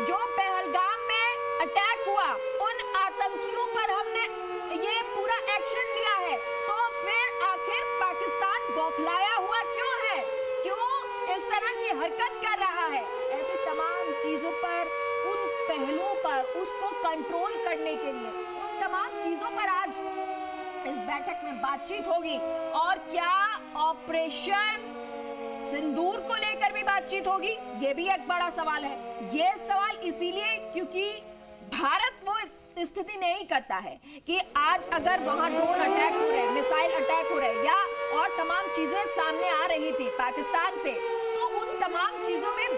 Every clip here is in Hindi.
जो पहलगाम में अटैक हुआ, उन आतंकियों पर हमने ये पूरा एक्शन लिया है, तो फिर आखिर पाकिस्तान बौखलाया हुआ क्यों है? क्यों इस तरह की हरकत कर रहा है? ऐसी तमाम चीजों पर, उन पहलुओं पर, उसको कंट्रोल करने के लिए उन तमाम चीजों पर आज इस बैठक में बातचीत होगी। और क्या ऑपरेशन सिंदूर को लेकर भी बातचीत होगी? ये भी एक बड़ा सवाल है। ये सवाल इसीलिए क्योंकि भारत वो स्थिति नहीं करता है कि आज अगर वहां ड्रोन अटैक हो रहे, मिसाइल अटैक हो रहे या और तमाम चीजें सामने आ रही थी पाकिस्तान से, तो उन तमाम चीजों में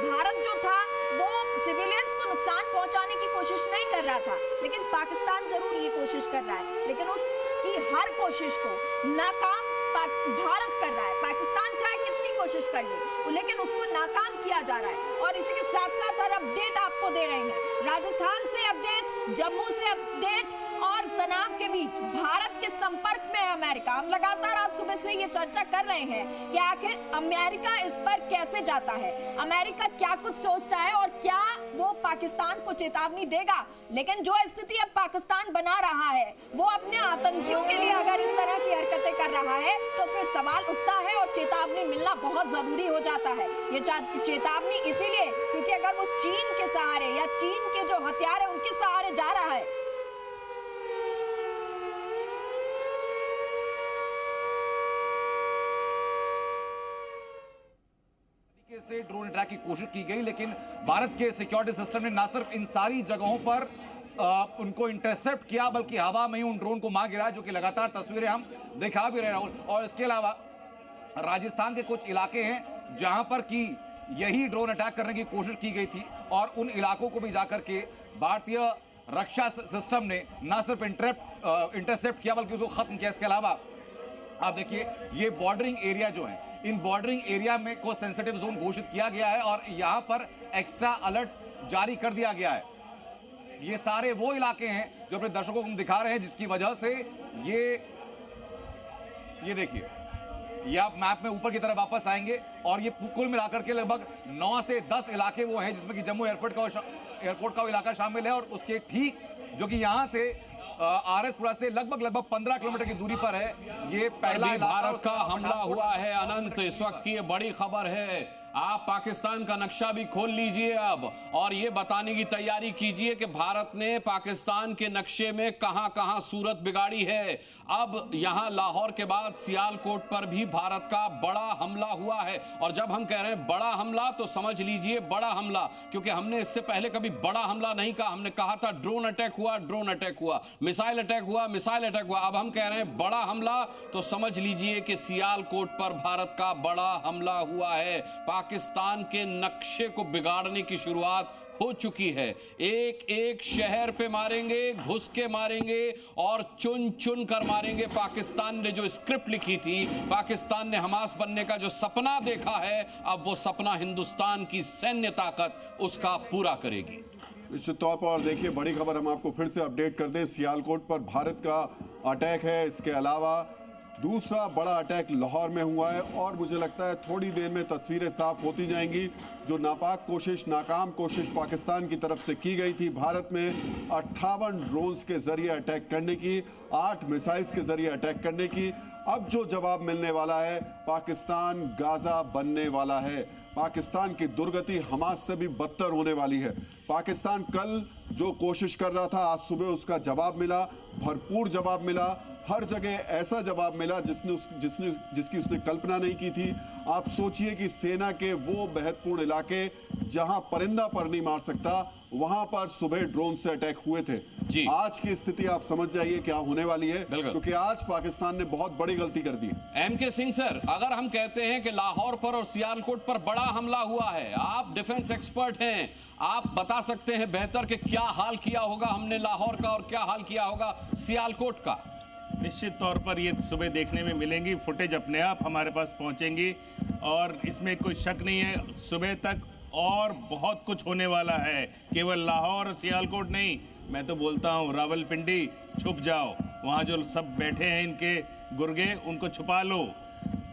भारत जो था वो सिविलियंस को नुकसान पहुंचाने की कोशिश नहीं कर रहा था, लेकिन पाकिस्तान जरूर ये कोशिश कर रहा है। लेकिन उसकी हर कोशिश को नाकाम भारत कर रहा है। पाकिस्तान चाहे कितनी कोशिश कर ले, लेकिन उसको नाकाम किया जा रहा है। और इसी के साथ साथ और अपडेट आपको दे रहे हैं, राजस्थान से अपडेट, जम्मू से अपडेट, और तनाव के बीच भारत के संपर्क में है अमेरिका। हम लगातार आज सुबह से ये चर्चा कर रहे हैं कि आखिर अमेरिका इस पर कैसे जाता है, अमेरिका क्या कुछ सोचता है और क्या वो पाकिस्तान को चेतावनी देगा। लेकिन जो स्थिति अब पाकिस्तान बना रहा है, वो अपने आतंकियों के लिए अगर इस तरह की हरकतें कर रहा है तो फिर सवाल उठता है और चेतावनी मिलना बहुत जरूरी हो जाता है। ये चेतावनी इसीलिए क्योंकि अगर वो चीन के सहारे या चीन के जो हथियार है उनके सहारे जा रहा है, से ड्रोन अटैक की कोशिश की गई, लेकिन भारत के सिक्योरिटी सिस्टम ने न सिर्फ इन सारी जगहों पर उनको इंटरसेप्ट किया, बल्कि हवा में ही उन ड्रोन को मार गिराया, जो कि लगातार तस्वीरें हम दिखा भी रहे हैं राहुल। और इसके अलावा राजस्थान के कुछ इलाके हैं जहां पर कि यही ड्रोन अटैक करने की कोशिश की गई थी, और उन इलाकों को भी जाकर के भारतीय रक्षा सिस्टम ने न सिर्फ इंटरसेप्ट किया बल्कि उसको खत्म किया। इसके अलावा आप देखिए, ये बॉर्डरिंग एरिया जो है, इन बॉर्डरिंग एरिया में को सेंसिटिव जोन घोषित किया गया है और यहां पर एक्स्ट्रा अलर्ट जारी कर दिया गया है। ये सारे वो इलाके हैं जो अपने दर्शकों को हम दिखा रहे हैं, जिसकी वजह से ये देखिए, ये आप मैप में ऊपर की तरफ वापस आएंगे और ये कुल मिलाकर के लगभग 9 से 10 इलाके वो हैं जिसमें कि जम्मू एयरपोर्ट का इलाका शामिल है, और उसके ठीक जो कि यहां से आरएसपुरा से लगभग 15 किलोमीटर की दूरी पर है। ये पहला भारत का हमला हुआ है अनंत, इस वक्त की ये बड़ी खबर है। आप पाकिस्तान का नक्शा भी खोल लीजिए अब, और ये बताने की तैयारी कीजिए कि भारत ने पाकिस्तान के नक्शे में कहां-कहां सूरत बिगाड़ी है। अब यहां लाहौर के बाद सियालकोट पर भी भारत का बड़ा हमला हुआ है, और जब हम कह रहे हैं बड़ा हमला तो समझ लीजिए बड़ा हमला, क्योंकि हमने इससे पहले कभी बड़ा हमला नहीं कहा। हमने कहा था ड्रोन अटैक हुआ, ड्रोन अटैक हुआ, मिसाइल अटैक हुआ, मिसाइल अटैक हुआ। अब हम कह रहे हैं बड़ा हमला, तो समझ लीजिए कि सियालकोट पर भारत का बड़ा हमला हुआ है। पाकिस्तान के नक्शे को बिगाड़ने की शुरुआत हो चुकी है। एक एक शहर पे मारेंगे, घुस के मारेंगे और चुन चुन कर मारेंगे। पाकिस्तान ने जो स्क्रिप्ट लिखी थी, पाकिस्तान ने हमास बनने का जो सपना देखा है, अब वो सपना हिंदुस्तान की सैन्य ताकत उसका पूरा करेगी। निश्चित तौर पर। और देखिए, बड़ी खबर हम आपको फिर से अपडेट कर दें, सियालकोट पर भारत का अटैक है। इसके अलावा दूसरा बड़ा अटैक लाहौर में हुआ है, और मुझे लगता है थोड़ी देर में तस्वीरें साफ होती जाएंगी। जो नापाक कोशिश, नाकाम कोशिश पाकिस्तान की तरफ से की गई थी भारत में 58 ड्रोन्स के जरिए अटैक करने की, 8 मिसाइल्स के जरिए अटैक करने की, अब जो जवाब मिलने वाला है, पाकिस्तान गाजा बनने वाला है। पाकिस्तान की दुर्गति हमास से भी बदतर होने वाली है। पाकिस्तान कल जो कोशिश कर रहा था, आज सुबह उसका जवाब मिला, भरपूर जवाब मिला। हर जगह ऐसा जवाब मिला जिसकी उसने कल्पना नहीं की थी। आप सोचिए कि सेना के वो महत्वपूर्ण इलाके जहां परिंदा पर नहीं मार सकता, वहां पर सुबह ड्रोन से अटैक हुए थे। आज की स्थिति आप समझ जाइए क्या होने वाली है, क्योंकि आज पाकिस्तान ने बहुत बड़ी गलती कर दी है। एम के सिंह सर, अगर हम कहते हैं कि लाहौर पर और सियालकोट पर बड़ा हमला हुआ है, आप डिफेंस एक्सपर्ट हैं, आप बता सकते हैं बेहतर कि क्या हाल किया होगा हमने लाहौर का और क्या हाल किया होगा सियालकोट का? निश्चित तौर पर ये सुबह देखने में मिलेंगी, फुटेज अपने आप हमारे पास पहुंचेंगी, और इसमें कोई शक नहीं है सुबह तक और बहुत कुछ होने वाला है। केवल लाहौर और सियालकोट नहीं, मैं तो बोलता हूँ रावलपिंडी छुप जाओ, वहाँ जो सब बैठे हैं इनके गुर्गे, उनको छुपा लो।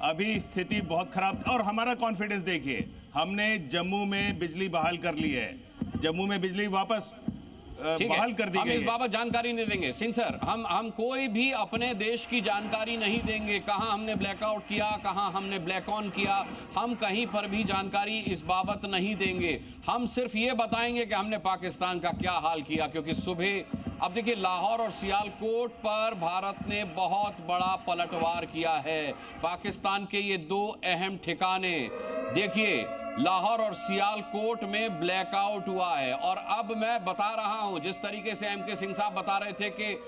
अभी स्थिति बहुत खराब। और हमारा कॉन्फिडेंस देखिए, हमने जम्मू में बिजली बहाल कर ली है, जम्मू में बिजली वापस ठीक है, बहाल कर दी हम गई इस है। बाबत जानकारी नहीं देंगे। सिंह सर, हम कोई भी अपने देश की जानकारी नहीं देंगे, कहां हमने ब्लैकआउट किया, कहां हमने ब्लैक ऑन किया, हम कहीं पर भी जानकारी इस बाबत नहीं देंगे। हम सिर्फ ये बताएंगे कि हमने पाकिस्तान का क्या हाल किया, क्योंकि सुबह अब देखिए लाहौर और सियालकोट पर भारत ने बहुत बड़ा पलटवार किया है। पाकिस्तान के ये दो अहम ठिकाने देखिए, लाहौर और सियालकोट में ब्लैकआउट हुआ है। और अब मैं बता रहा हूं, जिस तरीके से एम के सिंह साहब बता रहे थे कि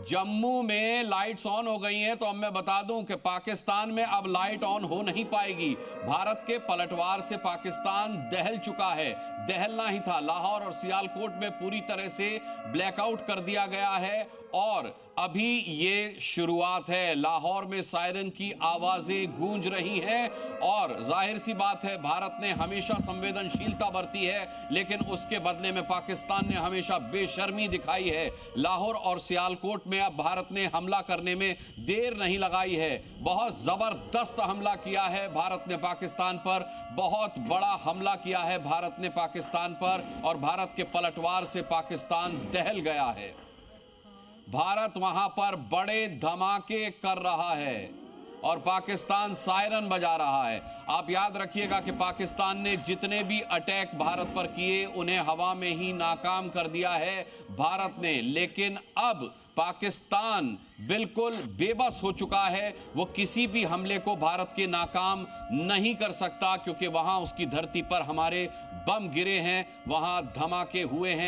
जम्मू में लाइट्स ऑन हो गई हैं, तो अब मैं बता दूं कि पाकिस्तान में अब लाइट ऑन हो नहीं पाएगी। भारत के पलटवार से पाकिस्तान दहल चुका है, दहलना ही था। लाहौर और सियालकोट में पूरी तरह से ब्लैकआउट कर दिया गया है और अभी ये शुरुआत है। लाहौर में सायरन की आवाजें गूंज रही हैं और जाहिर सी बात है, भारत ने हमेशा संवेदनशीलता बरती है, लेकिन उसके बदले में पाकिस्तान ने हमेशा बेशर्मी दिखाई है। लाहौर और सियालकोट में अब भारत ने हमला करने में देर नहीं लगाई है। बहुत जबरदस्त हमला किया है भारत ने पाकिस्तान पर, बहुत बड़ा हमला किया है भारत ने पाकिस्तान पर, और भारत के पलटवार से पाकिस्तान दहल गया है। भारत वहां पर बड़े धमाके कर रहा है और पाकिस्तान सायरन बजा रहा है। आप याद रखिएगा कि पाकिस्तान ने जितने भी अटैक भारत पर किए, उन्हें हवा में ही नाकाम कर दिया है भारत ने। लेकिन अब पाकिस्तान बिल्कुल बेबस हो चुका है, वो किसी भी हमले को भारत के नाकाम नहीं कर सकता, क्योंकि वहां उसकी धरती पर हमारे बम गिरे हैं, वहां धमाके हुए हैं।